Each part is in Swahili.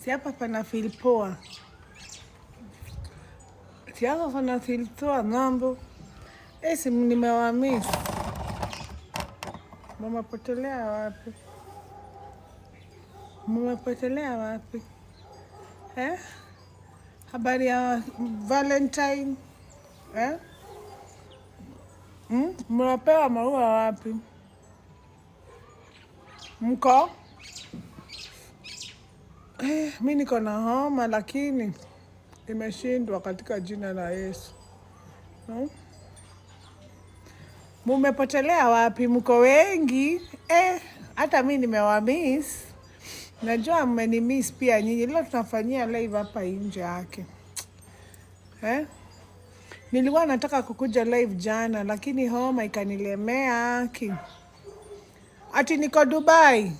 Si hapa pana feel poa. Si hapa pana feel poa mambo. Si nimewamiss. Mmepotelea wapi? Mmepotelea wapi? Habari ya Valentine? Mnapewa maua wapi? Mko? Mimi niko na homa lakini imeshindwa katika jina la Yesu. Mmepotelea wapi? Mko wengi? Hata mimi nimewamiss. Najua mmenimiss pia nyinyi. Leo tunafanyia live hapa nje yake. Nilikuwa nataka kukuja live jana lakini homa ikanilemea. Ati niko Dubai.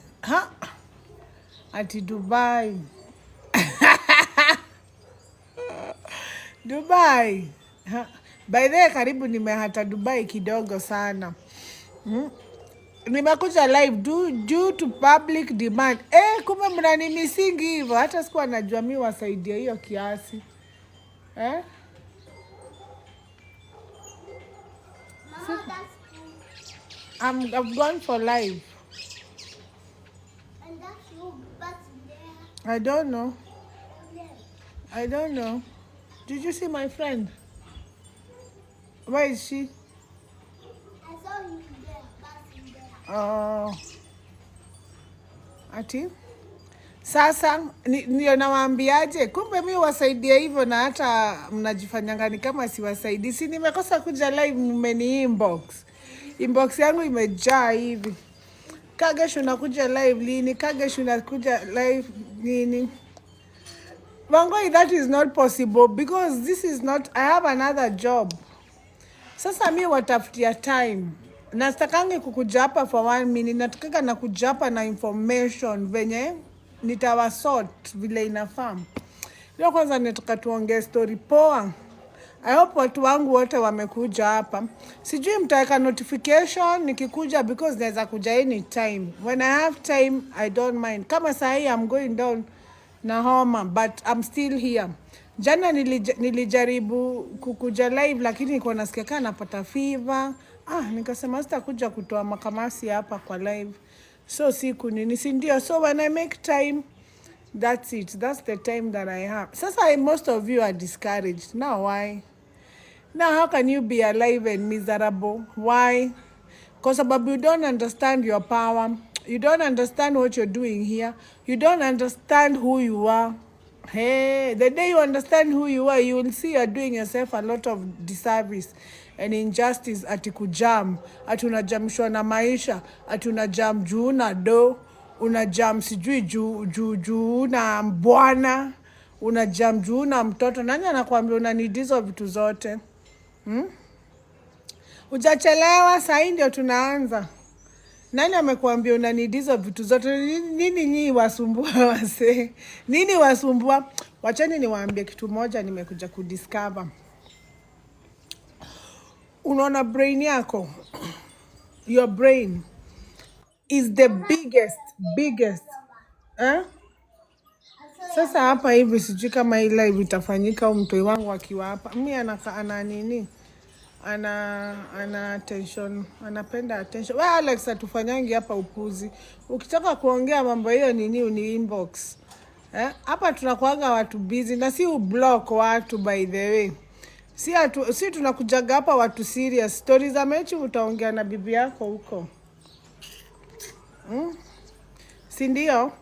Ati Dubai. Dubai. By the way, karibu nimehata Dubai kidogo sana. Nimekuja live due to public demand. Kumbe mnanimisingi hivyo. Hata sikuwa najua mimi wasaidia hiyo kiasi. I've gone for live. And that's your birthday. I don't know. I don't know. Did you see my friend? Where is she? I saw you there, passing there. Oh. Ati? Sasa, ndio nawaambiaje? Kumbe mimi wasaidia hivyo na hata mnajifanyanga ni kama siwasaidii. Si nimekosa kuja live mmeni inbox. Inbox yangu imejaa hivi. Kagesho nakuja live lini? Kagesho nakuja live nini? Wangoi, that is not possible because this is not, I have another job. Sasa mi watafutia time. Nastakangi kukuja hapa for 1 minute. Natukika na kuja hapa na information venye nitawasort vile inafamu. Leo kwanza nataka tuongee story poa. I hope watu wangu wote wamekuja hapa. Sijui mtaweka notification nikikuja because naweza kuja anytime. When I have time, I don't mind. Kama sahi I'm going down na homa, but I'm still here. Jana nilijaribu kukuja live lakini niko nasikia kama napata fever. Nikasema sitakuja kutoa makamasi hapa kwa live. So siku nini si ndio. So when I make time, that's it. That's the time that I have. Sasa most of you are discouraged. Now why? Now how can you be alive and miserable? Why? Because you don't understand your power. You don't understand what you're doing here. You don't understand who you are. Hey, the day you understand who you are, you will see you're doing yourself a lot of disservice and injustice. Ati kujam, ati unajamishwa na maisha, ati unajam juu na do, unajam sijui juu na bwana, unajam juu na mtoto. Nani anakuambia unanidi hizo vitu zote? Hujachelewa, saa ndio tunaanza. Nani amekuambia unanidi hizo vitu zote? Nini nyinyi wasumbua wase? Nini wasumbua? Wacheni niwaambie kitu moja nimekuja kudiscover. Unaona brain yako? Your brain is the biggest. Sasa hapa hivi sijui kama hii live itafanyika au mtoi wangu akiwa hapa. Mimi ana nini? Ana attention, anapenda attention. Wewe Alex atufanyangi hapa upuzi. Ukitaka kuongea mambo hiyo nini uni inbox. Hapa tunakuanga watu busy na si ublock watu by the way. Si tunakujaga hapa watu serious. Stories za mechi utaongea na bibi yako huko. Si ndio?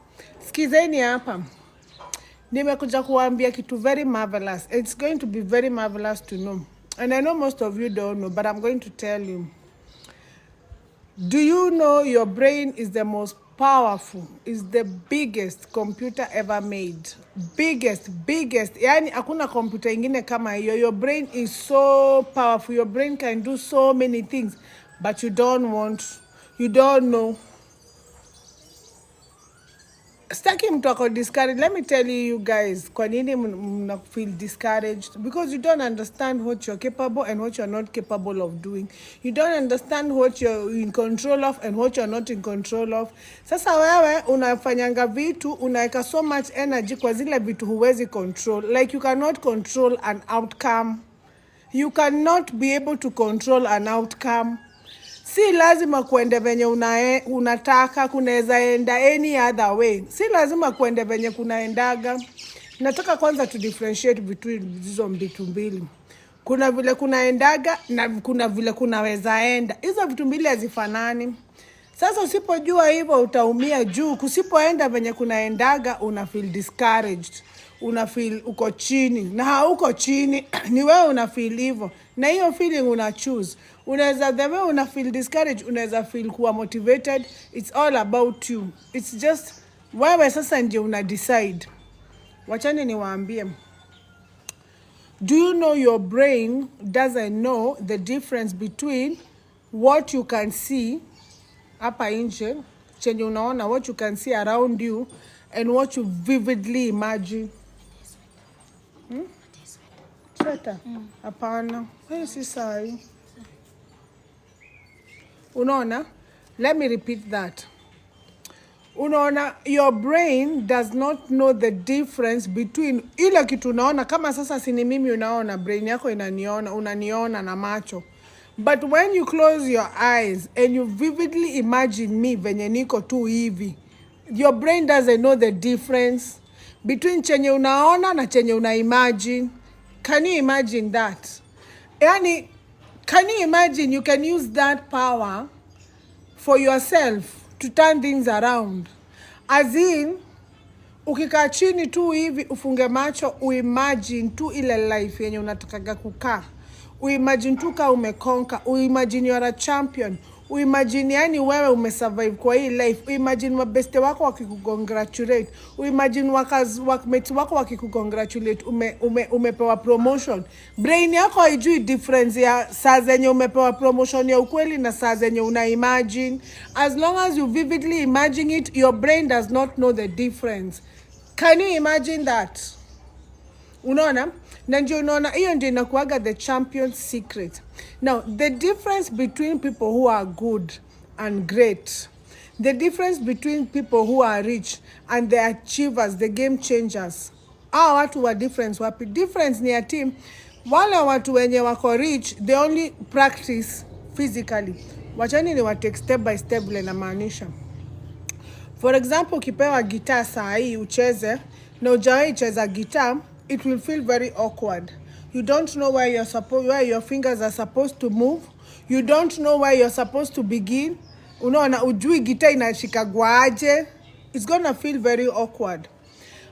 Sikizeni hapa. Nimekuja kuambia kitu very marvelous. It's going to be very marvelous to know. And I know most of you don't know, but I'm going to tell you. Do you know your brain is the most powerful, is the biggest computer ever made? Biggest. Yani hakuna computer ingine kama hiyo. Your brain is so powerful. Your brain can do so many things, but you don't know. staki mtu ako discouraged. Let me tell you guys, kwa nini mna feel discouraged? Because you don't understand what you're capable and what you're not capable of doing. You don't understand what you're in control of and what you're not in control of. Sasa wewe unafanyanga vitu, unaweka so much energy kwa zile vitu huwezi control. Like you cannot control an outcome. You cannot be able to control an outcome. Si lazima kuende venye unataka, kunaweza enda any other way. Si lazima kuende venye kunaendaga. Nataka kwanza to differentiate between hizo vitu mbili. Kuna vile kunaendaga na kuna vile kunaweza enda. Hizo vitu mbili hazifanani. Sasa usipojua hivyo utaumia juu. Kusipoenda venye kunaendaga una feel discouraged. Una feel uko chini. Na hauko chini, ni wewe una feel hivyo. Na hiyo feeling una choose. Unaweza the way una feel discouraged, unaweza feel kuwa motivated. It's all about you. It's just wewe sasa ndio una decide. Wachani niwaambie. Do you know your brain doesn't know the difference between what you can see hapa nje, chenye unaona, what you can see around you, and what you vividly imagine? Cheta? Hapana. Hii si sahi. Unaona? Let me repeat that. Unaona, your brain does not know the difference between ile kitu unaona. Kama sasa sini mimi unaona, brain yako inaniona, unaniona na macho. But when you close your eyes and you vividly imagine me venye niko tu hivi, your brain doesn't know the difference between chenye unaona na chenye unaimagine. Can you imagine that? Yani, can you imagine you can use that power for yourself to turn things around? As in, ukikaa chini tu hivi ufunge macho, uimagine tu ile life yenye unatakaga kukaa. Uimagine tu ka umekonka, uimagine you are a champion. Uimagine yani wewe umesurvive kwa hii life. Uimagine mabeste wako wakikukongratulate. Uimagine workmates wako wakikukongratulate. Umepewa promotion. Brain yako haijui difference ya saa zenye umepewa promotion ya ukweli na saa zenye unaimagine. As long as you vividly imagine it, your brain does not know the difference. Can you imagine that? Unaona? Na ndio unaona hiyo ndio inakuaga the champion's secret. Now, the difference between people who are good and great, the difference between people who are rich and the achievers, the game changers. Hao watu wa difference wapi? Difference ni ya team. Wale watu wenye wako rich, they only practice physically. Wachani ni wa take step by step vile namaanisha. For example, ukipewa gitaa saa hii ucheze na hujawahi cheza gitaa, it will feel very awkward. You don't know where your fingers are supposed to move. You don't know where you're supposed to begin. Unaona ujui gitaa inashikagwa aje. It's gonna feel very awkward.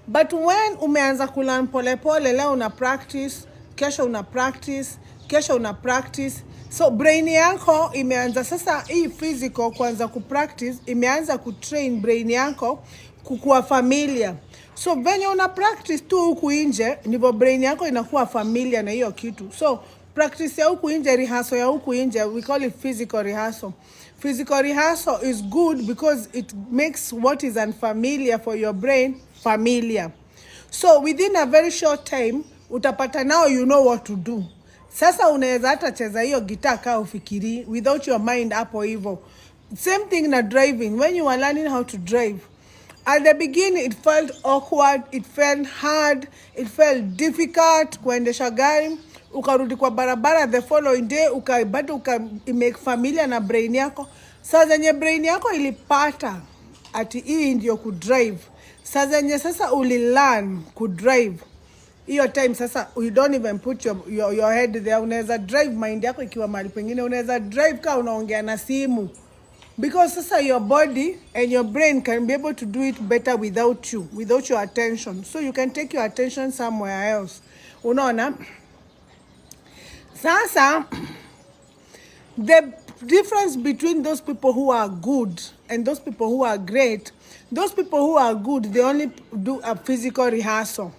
But when umeanza kulearn pole pole, leo una practice, kesho una practice, kesho una practice. So brain yako imeanza sasa hii physical kuanza kupractice, imeanza kutrain brain yako kukuwa familiar. So venye una practice tu huku nje, ndivyo brain yako inakuwa familiar na hiyo kitu. So practice ya huku nje, rehearsal ya huku nje, we call it physical rehearsal. Physical rehearsal is good because it makes what is unfamiliar for your brain familiar. So within a very short time, utapata now you know what to do. Sasa unaweza hata cheza hiyo gitaa kaa ufikiri without your mind hapo hivyo. Same thing na driving. When you are learning how to drive, at the beginning it felt awkward, it felt hard, it felt difficult kuendesha gari. Ukarudi kwa barabara the following day, bado make familiar na brain yako. Sasa zenye brain yako ilipata ati hii ndio kudrive. Sasa zenye sasa ulilearn kudrive, hiyo time sasa you don't even put your head there. Unaweza drive mind yako ikiwa mahali pengine. Unaweza drive ka unaongea na simu. Because sasa your body and your brain can be able to do it better without you, without your attention. So you can take your attention somewhere else. Unaona? Sasa, the difference between those people who are good and those people who are great, those people who are good, they only do a physical rehearsal.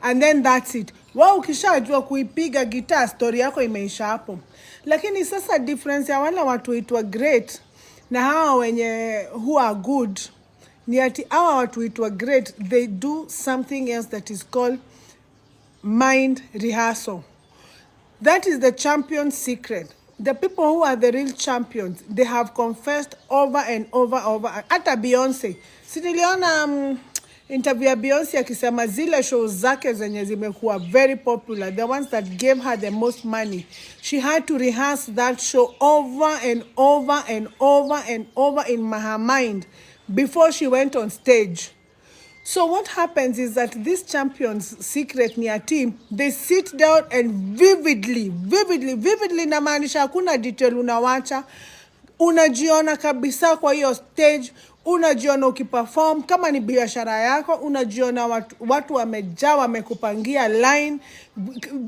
And then that's it. Wao ukishajua kuipiga gitaa, story yako imeisha hapo. Lakini sasa difference ya wale watu itwa great na hawa wenye who are good ni ati hawa watu itwa great, they do something else that is called mind rehearsal. That is the champion's secret. The people who are the real champions, they have confessed over and over. Hata Beyonce. Si niliona interview ya Beyonce akisema zile shows zake zenye zimekuwa very popular, the ones that gave her the most money, she had to rehearse that show over and over in her mind before she went on stage. So what happens is that this champion's secret ni a team, they sit down and vividly namaanisha hakuna detail unawacha, unajiona kabisa kwa hiyo stage, unajiona ukiperform. Kama ni biashara yako, unajiona watu wamejaa, wamekupangia line,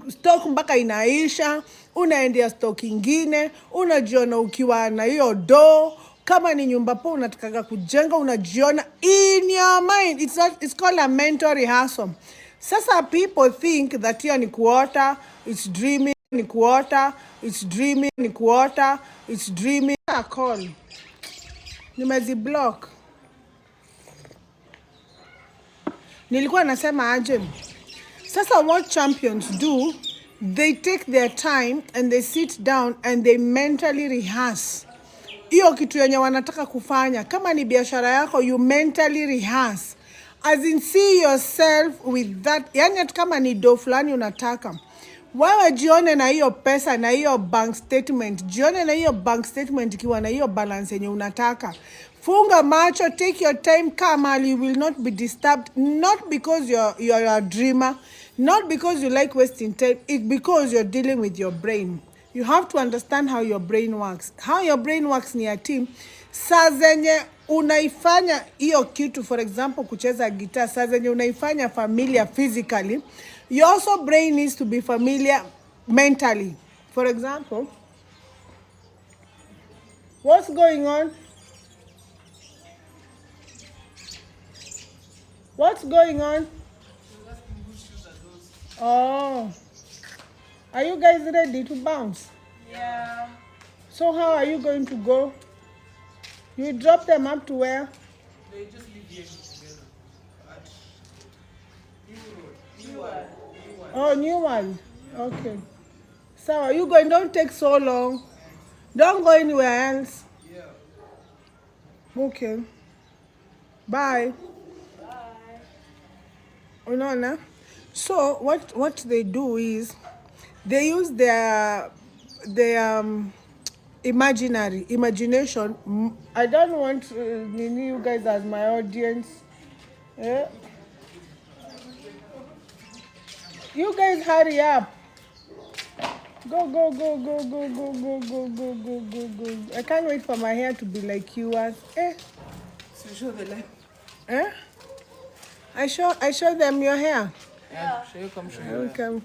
stock mpaka inaisha, unaendea stock ingine, unajiona ukiwa na hiyo do. Kama ni nyumba po unataka kujenga, unajiona in your mind. It's called a mental rehearsal. Sasa people think that hiyo ni kuota, it's dreaming, ni kuota, it's dreaming, ni kuota, it's dreaming. Call. Nimeziblock. Nilikuwa nasema aje. Sasa what champions do, they take their time and they sit down and they mentally rehearse hiyo kitu yenye wanataka kufanya. Kama ni biashara yako, you mentally rehearse, as in see yourself with that. Yani kama ni do fulani unataka, wewe jione na hiyo pesa na hiyo bank statement, jione na hiyo bank statement ikiwa na hiyo balance yenye unataka. Funga macho, take your time, kama you will not be disturbed, not because you're a dreamer, not because you like wasting time, it's because you're dealing with your brain. You have to understand how your brain works. How your brain works ni a team. Saa zenye unaifanya hiyo kitu, for example kucheza guitar, saa zenye unaifanya familiar physically, your also brain needs to be familiar mentally. For example, what's going on? What's going on? Oh. Are you guys ready to bounce? Yeah. So how are you going to go? You drop them up to where? They just live here together. At New World. Oh, new one. Okay. So are you going? Don't take so long. Don't go anywhere else. Yeah. Okay. Bye. Bye. Unaona? So what they do is they use their imagination. I don't want you guys as my audience. Yeah. You guys hurry up. Go. I can't wait for my hair to be like yours. So show the light. I show them your hair. Yeah. Show you come show you. Okay.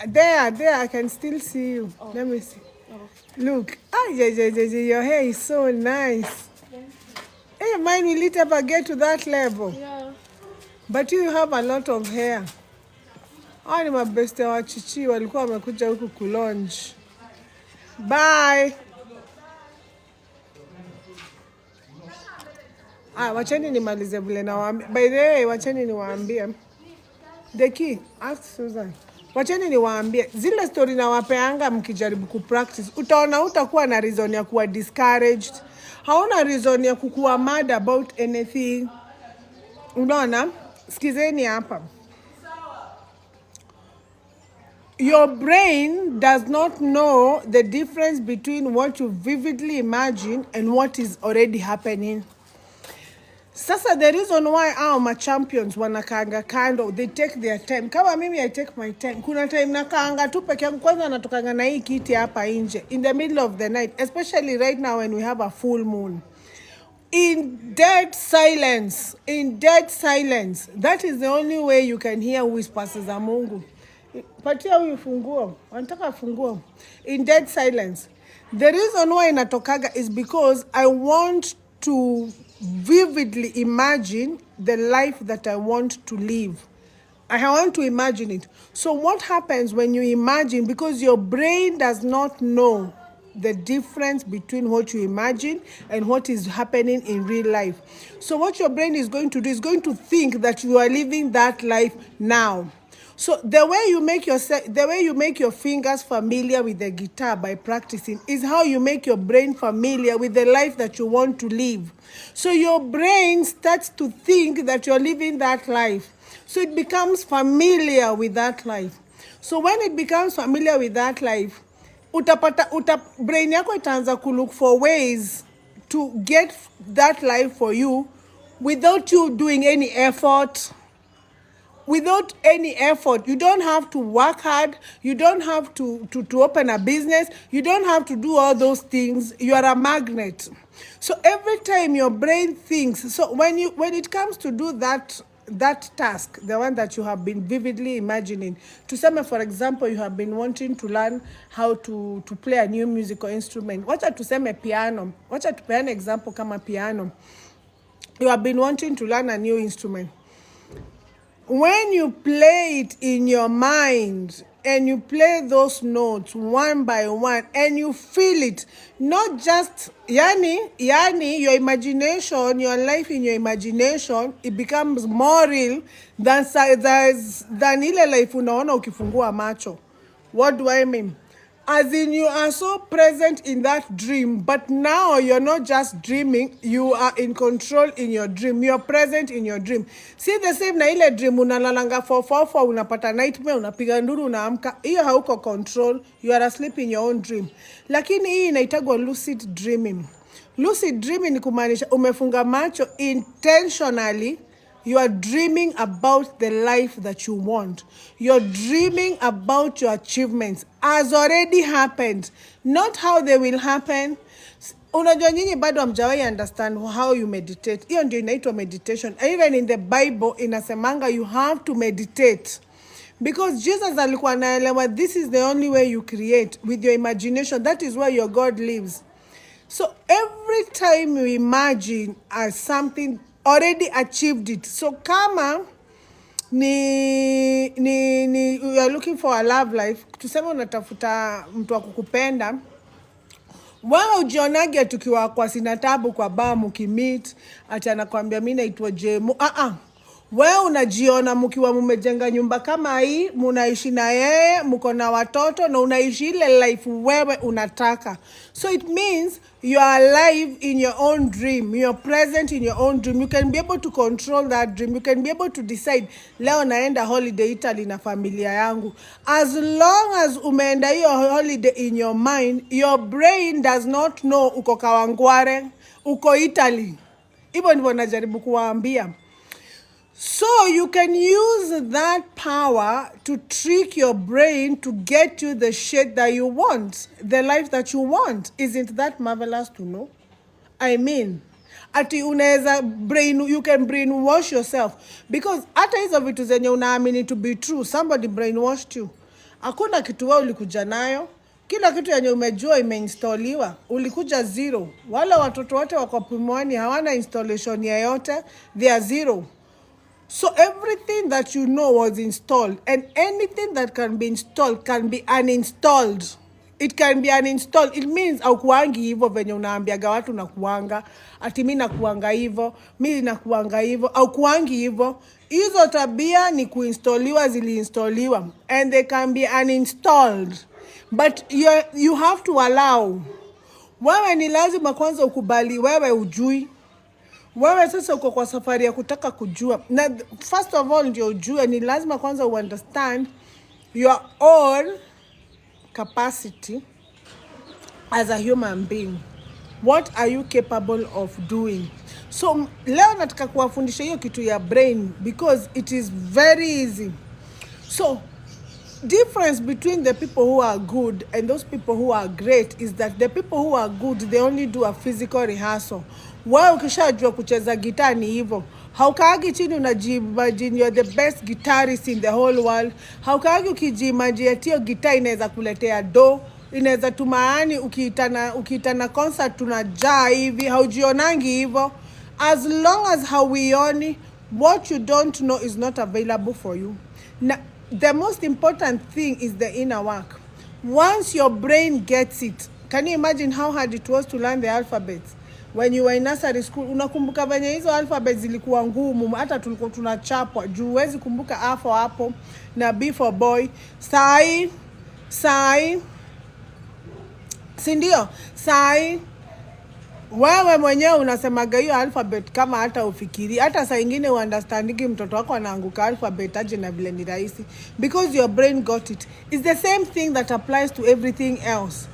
There, I can still see you. Oh. Let me see. Oh. Look. Your hair is so nice. Hey, mine will it ever get to that level? Yeah. But you have a lot of hair. Hawa ni mabeste wa chichi walikuwa wamekuja huku kulonge. Bye. Wacheni nimalize vile nawaambia. By the way, wacheni niwaambie. The key, ask Susan. Wacheni niwaambie, zile story na wapeanga mkijaribu kupractice, utaona utakuwa na reason ya kuwa discouraged. Hauna reason ya kukuwa mad about anything. Unaona? Sikizeni hapa. Your brain does not know the difference between what you vividly imagine and what is already happening. Sasa the reason why our champions wanakaanga kando, they take their time. Kama mimi I take my time. Kuna time nakaanga tu peke yangu, kwanza natokanga na hii kiti hapa nje in the middle of the night, especially right now when we have a full moon. In dead silence. That is the only way you can hear whispers za Mungu. Patia huyu funguo. Wanataka funguo. In dead silence. The reason why natokaga is because I want to vividly imagine the life that I want to live. I want to imagine it. So what happens when you imagine, because your brain does not know the difference between what you imagine and what is happening in real life. So what your brain is going to do is going to think that you are living that life now. So the way you make your fingers familiar with the guitar by practicing is how you make your brain familiar with the life that you want to live. So your brain starts to think that you're living that life. So it becomes familiar with that life. So when it becomes familiar with that life, brain yako itaanza ku look for ways to get that life for you without you doing any effort. Without any effort. You don't have to work hard. You don't have to open a business. You don't have to do all those things. You are a magnet. So every time your brain thinks, so when it comes to do that task, the one that you have been vividly imagining, to some, for example, you have been wanting to learn how to play a new musical instrument. Wacha tuseme piano. Wacha tupeane example kama piano. You have been wanting to learn a new instrument. When you play it in your mind and you play those notes one by one and you feel it, not just yani your imagination, your life in your imagination, it becomes more real than ile life unaona ukifungua macho. What do I mean? As in, you are so present in that dream, but now you're not just dreaming, you are in control in your dream. You're present in your dream. See the same na ile dream unalalanga 444, unapata nightmare, unapiga nduru, unaamka. Hiyo hauko control, you are asleep in your own dream. Lakini hii inaitagwa lucid dreaming. Lucid dreaming ni kumaanisha umefunga macho intentionally. You are dreaming about the life that you want. You're dreaming about your achievements as already happened, not how they will happen. Unajua nyinyi bado hamjawahi understand how you meditate. Hiyo ndio inaitwa meditation. Even in the Bible inasemanga you have to meditate. Because Jesus alikuwa anaelewa this is the only way you create, with your imagination. That is where your God lives. So every time you imagine as something, already achieved it. So kama you are looking for a love life, tuseme unatafuta mtu wa kukupenda, wewe ujionage tukiwa kwa Sinatabu kwa bar mkimeet, ati anakuambia mimi naitwa Jemu. Wewe unajiona mkiwa mmejenga nyumba kama hii, mnaishi na yeye, mko na watoto na unaishi ile life wewe unataka. So it means you are alive in your own dream. You are present in your own dream. You can be able to control that dream. You can be able to decide, leo naenda holiday Italy na familia yangu. As long as umeenda hiyo holiday in your mind, your brain does not know uko Kawangware, uko Italy. Hivyo ndivyo najaribu kuwaambia. So you can use that power to trick your brain to get you the shit that you want, the life that you want. Isn't that marvelous to know? I mean, ati unaweza you can brainwash yourself, because hata hizo vitu zenye unaamini to be true, somebody brainwashed you. Hakuna kitu wewe ulikuja nayo. Kila kitu yenye umejua imeinstaliwa. Ulikuja zero. Wala watoto wote wako pumwani hawana installation yoyote, they are zero. So everything that you know was installed, and anything that can be installed can be uninstalled. It can be uninstalled. It means haukuangi hivyo venye unaambiaga watu nakuanga, ati mimi nakuanga hivyo, mimi nakuanga hivyo, haukuangi hivyo. Hizo tabia ni kuinstaliwa, ziliinstaliwa, and they can be uninstalled. But you have to allow. Wewe ni lazima kwanza ukubali wewe ujui. Wewe sasa uko kwa safari ya kutaka kujua. Na first of all ndio ujue, ni lazima kwanza understand your own capacity as a human being. What are you capable of doing? So leo nataka kuwafundisha hiyo kitu ya brain, because it is very easy. So difference between the people who are good and those people who are great is that the people who are good, they only do a physical rehearsal. Wewe ukishajua kucheza gitaa ni hivyo. Haukaagi chini unajimagine you're the best guitarist in the whole world. Haukaagi ukijimagine ati hiyo gitaa inaweza kuletea do, inaweza tumaani ukiitana concert tunajaa hivi, haujionangi hivyo. As long as hauioni, what you don't know is not available for you. Now, the most important thing is the inner work. Once your brain gets it, Can you imagine how hard it was to learn the alphabets when you were in nursery school? Unakumbuka venye hizo alphabets zilikuwa ngumu, hata tulikuwa tunachapwa juu huwezi kumbuka A for apple na B for boy. Sai si ndio? Sai wewe mwenyewe unasemaga hiyo alphabet kama hata ufikiri, hata saa ingine understanding mtoto wako anaanguka alphabet aje na vile ni rahisi, because your brain got it. It's the same thing that applies to everything else.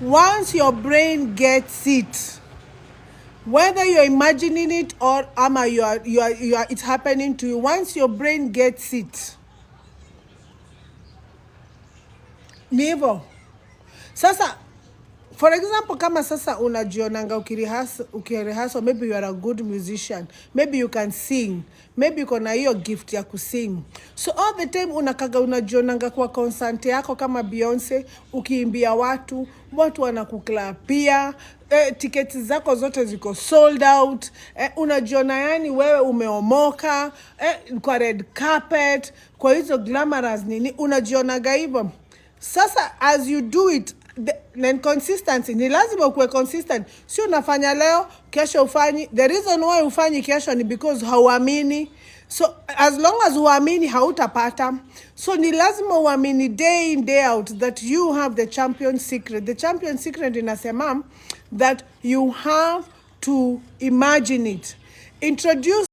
Once your brain gets it, whether you're imagining it or it's happening to you, once your brain gets it, ni hivyo. Sasa for example, kama sasa unajionanga ukirehasa, maybe you are a good musician, maybe you can sing, maybe uko na hiyo gift ya kusing. So all the time unajionanga kwa concert yako kama Beyonce, ukiimbia watu wanakuklapia, tiketi zako zote ziko sold out, unajiona yani wewe umeomoka, kwa red carpet, kwa hizo glamorous nini, unajionaga hivyo. Sasa as you do it, then consistency, ni lazima ukuwe consistent. Si unafanya leo, kesho ufanyi. The reason why ufanyi kesho ni because hauamini. So as long as uamini hautapata. So ni lazima uamini day in day out that you have the champion secret. The champion secret inasema that you have to imagine it. Introduce